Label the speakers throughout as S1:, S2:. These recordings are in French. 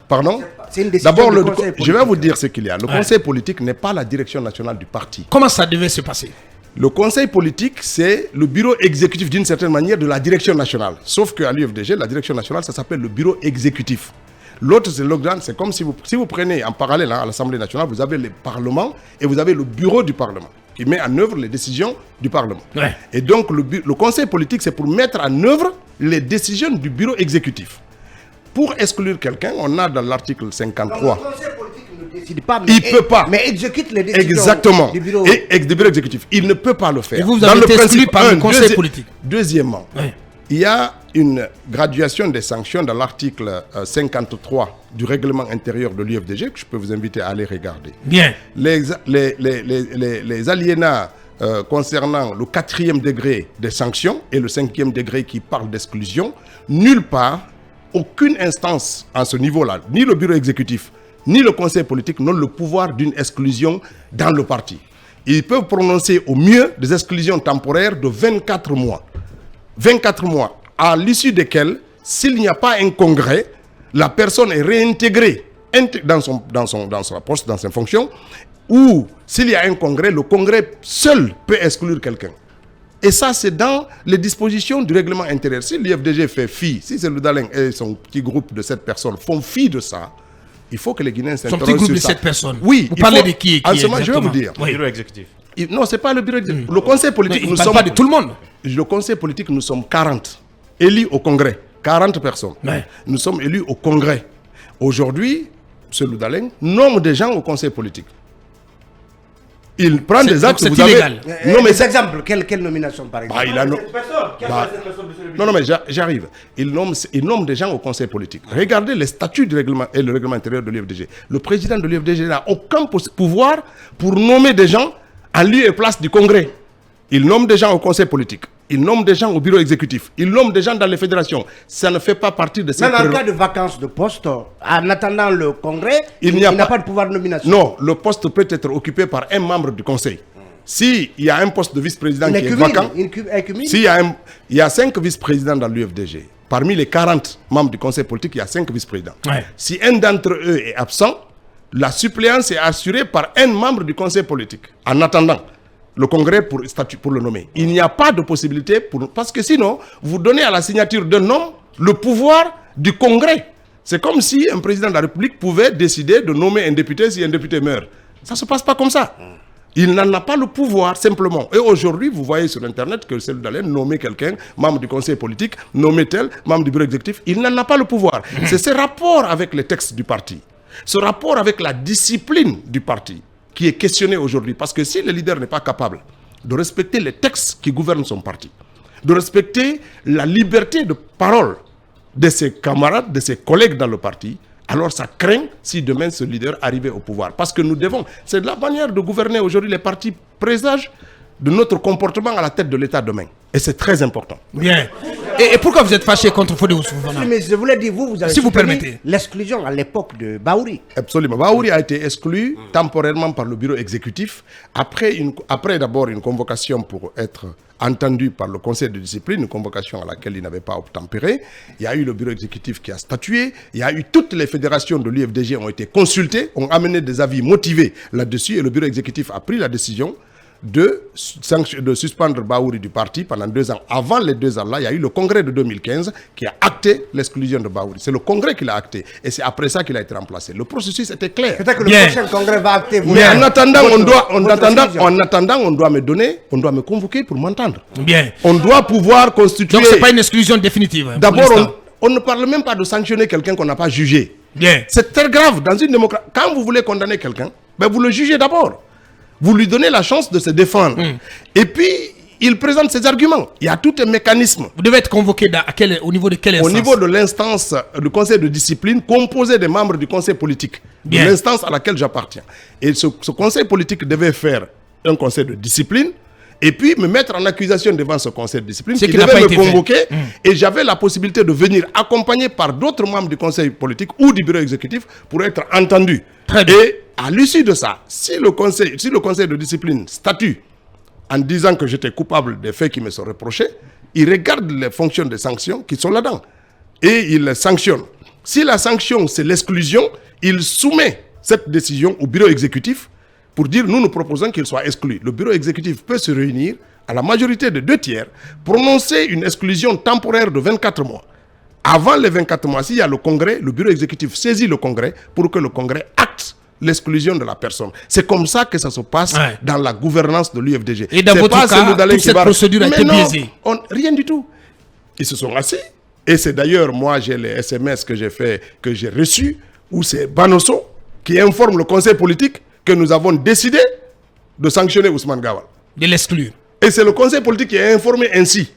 S1: Pardon?
S2: C'est une décision
S1: D'abord,
S2: du conseil politique.
S1: je vais vous dire ce qu'il y a. Le conseil politique n'est pas la direction nationale du parti.
S3: Comment ça devait se passer?
S1: Le conseil politique, c'est le bureau exécutif d'une certaine manière de la direction nationale. Sauf qu'à l'UFDG, la direction nationale, ça s'appelle le bureau exécutif. L'autre, c'est l'organe. C'est comme si vous prenez en parallèle à l'Assemblée nationale, vous avez le Parlement et vous avez le bureau du Parlement qui met en œuvre les décisions du Parlement.
S3: Ouais.
S1: Et donc, le conseil politique, c'est pour mettre en œuvre les décisions du bureau exécutif. Pour exclure quelqu'un, on a dans l'article 53...
S2: Donc, le conseil politique ne décide pas, mais
S1: Il peut pas.
S2: Mais exécute les décisions
S1: Exactement.
S2: du bureau.
S1: Du bureau exécutif. Il ne peut pas le faire.
S3: Et vous avez été exclu par le conseil politique.
S1: Deuxièmement,
S3: Ouais.
S1: il y a une graduation des sanctions dans l'article 53 du règlement intérieur de l'UFDG que je peux vous inviter à aller regarder.
S3: Bien.
S1: Les alinéas concernant le 4e degré des sanctions et le 5e degré qui parle d'exclusion, nulle part, aucune instance à ce niveau-là, ni le bureau exécutif, ni le conseil politique n'ont le pouvoir d'une exclusion dans le parti. Ils peuvent prononcer au mieux des exclusions temporaires de 24 mois. 24 mois, à l'issue desquels, s'il n'y a pas un congrès, la personne est réintégrée dans sa poste, dans ses fonctions, ou s'il y a un congrès, le congrès seul peut exclure quelqu'un. Et ça, c'est dans les dispositions du règlement intérieur. Si l'IFDG fait fi, si c'est le Daleng et son petit groupe de 7 personnes font fi de ça, il faut que les Guinéens s'interrogent
S3: Son petit groupe
S1: sur
S3: de
S1: ça.
S3: 7 personnes.
S1: Oui.
S3: Vous parlez de qui
S1: En ce moment, je vais vous dire.
S3: Oui.
S4: Bureau exécutif.
S1: Non, ce n'est pas le bureau exécutif. Le conseil politique,
S3: Il
S1: nous
S3: ne parle
S1: sommes...
S3: pas de tout le monde.
S1: Le conseil politique, nous sommes 40 élus au congrès. 40 personnes.
S3: Ouais.
S1: Nous sommes élus au congrès. Aujourd'hui, M. Loudaleng nomme des gens au conseil politique. Il prend des actes.
S3: C'est
S1: vous avez...
S3: illégal.
S1: Non, mais
S2: des exemples, quelle nomination par exemple?
S1: il a non, mais j'arrive. Il nomme des gens au conseil politique. Regardez les statuts du règlement et le règlement intérieur de l'UFDG. Le président de l'UFDG n'a aucun pouvoir pour nommer des gens en lieu et place du congrès. Il nomme des gens au conseil politique. Il nomme des gens au bureau exécutif. Il nomme des gens dans les fédérations. Ça ne fait pas partie de ces...
S2: Même en cas de vacances de poste, en attendant le congrès, il n'a pas de pouvoir de nomination.
S1: Non, le poste peut être occupé par un membre du conseil. S'il y a un poste de vice-président qui est vacant, il y a 5 vice-présidents dans l'UFDG. Parmi les 40 membres du conseil politique, il y a 5 vice-présidents. Ouais. Si un d'entre eux est absent, la suppléance est assurée par un membre du conseil politique. En attendant le congrès pour le nommer. Il n'y a pas de possibilité, parce que sinon, vous donnez à la signature d'un homme le pouvoir du congrès. C'est comme si un président de la République pouvait décider de nommer un député si un député meurt. Ça ne se passe pas comme ça. Il n'en a pas le pouvoir, simplement. Et aujourd'hui, vous voyez sur Internet que c'est d'aller nommer quelqu'un, membre du conseil politique, nommer tel, membre du bureau exécutif. Il n'en a pas le pouvoir. C'est ce rapport avec les textes du parti, ce rapport avec la discipline du parti qui est questionné aujourd'hui. Parce que si le leader n'est pas capable de respecter les textes qui gouvernent son parti, de respecter la liberté de parole de ses camarades, de ses collègues dans le parti, alors ça craint si demain ce leader arrivait au pouvoir. Parce que nous devons, c'est de la manière de gouverner aujourd'hui, les partis présagent de notre comportement à la tête de l'État demain. Et c'est très important.
S3: Bien. Et pourquoi vous êtes fâché contre Fodé Ousmane?
S2: Mais je voulais dire, vous avez
S3: si vous permettez
S2: l'exclusion à l'époque de Bahouri.
S1: Absolument. Bahouri a été exclu temporairement par le bureau exécutif après d'abord une convocation pour être entendu par le conseil de discipline, une convocation à laquelle il n'avait pas obtempéré. Il y a eu le bureau exécutif qui a statué. Il y a eu toutes les fédérations de l'UFDG ont été consultées, ont amené des avis motivés là-dessus et le bureau exécutif a pris la décision de suspendre Bahouri du parti pendant 2 ans. Avant les 2 ans-là, il y a eu le congrès de 2015 qui a acté l'exclusion de Bahouri. C'est le congrès qui l'a acté. Et c'est après ça qu'il a été remplacé. Le processus était clair.
S2: Peut-être que le prochain congrès va acter.
S1: Mais en attendant, on doit me convoquer pour m'entendre.
S3: Bien.
S1: On doit pouvoir constituer...
S3: Donc, ce n'est pas une exclusion définitive.
S1: D'abord, on ne parle même pas de sanctionner quelqu'un qu'on n'a pas jugé.
S3: Bien.
S1: C'est très grave dans une démocratie. Quand vous voulez condamner quelqu'un, vous le jugez d'abord. Vous lui donnez la chance de se défendre. Et puis, il présente ses arguments. Il y a tout un mécanisme.
S3: Vous devez être convoqué au niveau de quelle instance?
S1: Au niveau de l'instance du conseil de discipline composé des membres du conseil politique. Bien. De l'instance à laquelle j'appartiens. Et ce conseil politique devait faire un conseil de discipline et puis me mettre en accusation devant ce conseil de discipline qui devait me convoquer. Et j'avais la possibilité de venir accompagné par d'autres membres du conseil politique ou du bureau exécutif pour être entendu.
S3: Très bien.
S1: Et à l'issue de ça, si le conseil de discipline statue en disant que j'étais coupable des faits qui me sont reprochés, il regarde les fonctions des sanctions qui sont là-dedans. Et il les sanctionne. Si la sanction, c'est l'exclusion, il soumet cette décision au bureau exécutif pour dire nous proposons qu'il soit exclu. Le bureau exécutif peut se réunir à la majorité de 2/3, prononcer une exclusion temporaire de 24 mois. Avant les 24 mois, s'il y a le congrès, le bureau exécutif saisit le congrès pour que le congrès acte l'exclusion de la personne. C'est comme ça que ça se passe dans la gouvernance de l'UFDG.
S3: Et dans votre cas, toute cette procédure a été biaisée.
S1: Rien du tout. Ils se sont assis. Et c'est d'ailleurs, moi, j'ai les SMS que j'ai fait, que j'ai reçus, où c'est Banosso qui informe le conseil politique que nous avons décidé de sanctionner Ousmane Gawal.
S3: De l'exclure.
S1: Et c'est le conseil politique qui est informé ainsi.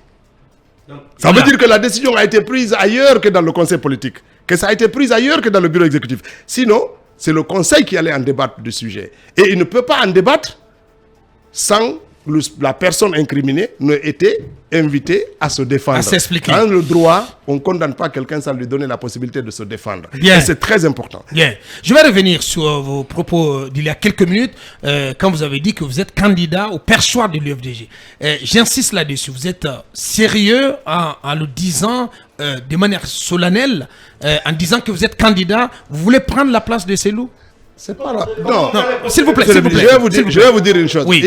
S1: Ça veut dire que la décision a été prise ailleurs que dans le conseil politique. Que ça a été pris ailleurs que dans le bureau exécutif. Sinon, c'est le conseil qui allait en débattre du sujet. Et il ne peut pas en débattre sans la personne incriminée n'ait été invitée à se défendre.
S3: À s'expliquer.
S1: Dans le droit, on ne condamne pas quelqu'un sans lui donner la possibilité de se défendre.
S3: Bien.
S1: Et c'est très important.
S3: Bien. Je vais revenir sur vos propos d'il y a quelques minutes, quand vous avez dit que vous êtes candidat au perchoir de l'UFDG. J'insiste là-dessus. Vous êtes sérieux en le disant de manière solennelle, en disant que vous êtes candidat. Vous voulez prendre la place de Cellou?
S1: C'est pas là. Non.
S3: S'il vous plaît.
S1: Je vais vous dire une chose.
S3: Oui.